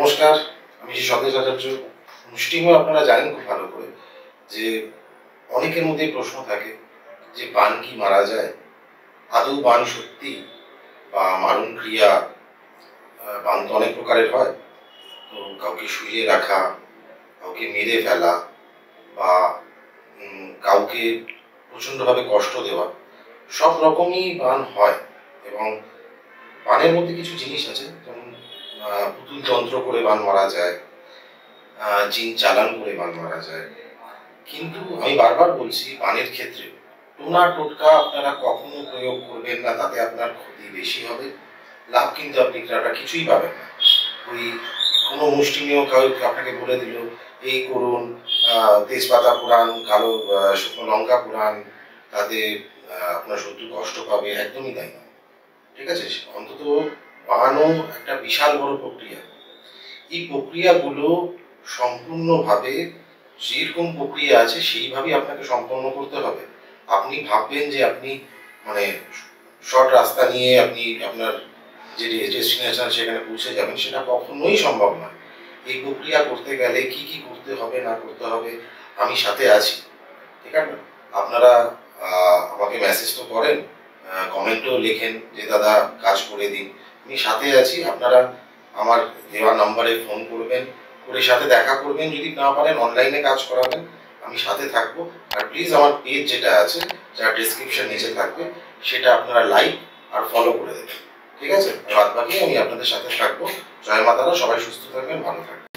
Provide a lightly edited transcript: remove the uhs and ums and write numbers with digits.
নমস্কার, আমি শ্রী সতেজ আচার্য। মুষ্টিমেয় আপনারা জানেন খুব ভালো করে যে অনেকের মধ্যে প্রশ্ন থাকে যে বান কি মারা যায়, আদৌ বান সত্যি বা মারণ ক্রিয়া? বান তো অনেক প্রকারের হয়। তো কাউকে শুইয়ে রাখা, কাউকে মেরে ফেলা বা কাউকে প্রচণ্ডভাবে কষ্ট দেওয়া, সব রকমই বান হয়। এবং বানের মধ্যে কিছু জিনিস আছে, যেমন পুতুল যন্ত্র করে বান মারা যায়, জিন চালান করে বান মারা যায়। কিন্তু আমি বারবার বলছি, বানের ক্ষেত্রে টোনা টোটকা আপনারা কখনো প্রয়োগ করবেন না, তাতে আপনার ক্ষতি বেশি হবে, লাভ কিন্তু আপনি কিছুই পাবেন না। ওই কোনো মুষ্টিমেয় আপনাকে বলে দিল এই করুন, তেজপাতা পোড়ান, কালো শুকনো লঙ্কা পোড়ান, তাতে আপনার শত্রু কষ্ট পাবে, একদমই তাই না। ঠিক আছে? অন্তত বানানো একটা বিশাল বড় প্রক্রিয়া। এই প্রক্রিয়াগুলো সম্পূর্ণভাবে যেরকম প্রক্রিয়া আছে সেইভাবেই আপনাকে সম্পন্ন করতে হবে। আপনি ভাববেন যে আপনি মানে শর্ট রাস্তা নিয়ে আপনি আপনার যে ডেস্টিনেশন সেখানে পৌঁছে যাবেন, সেটা কখনোই সম্ভব নয়। এই প্রক্রিয়া করতে গেলে কি কি করতে হবে না করতে হবে, আমি সাথে আছি। ঠিক আছে? আপনারা আমাকে মেসেজ তো করেন, কমেন্টও লেখেন যে দাদা কাজ করে দিন। আমি সাথে আছি। আপনারা আমার দেওয়া নাম্বারে ফোন করবেন, করে সাথে দেখা করবেন। যদি না পারেন অনলাইনে কাজ করাবেন, আমি সাথে থাকবো। আর প্লিজ আমার পেজ যেটা আছে, যার ডেসক্রিপশন নিচে থাকবে, সেটা আপনারা লাইক আর ফলো করে দেবেন। ঠিক আছে? বাদ বাকি আমি আপনাদের সাথে থাকবো। জয় মা তারা, সবাই সুস্থ থাকবেন, ভালো থাকবেন।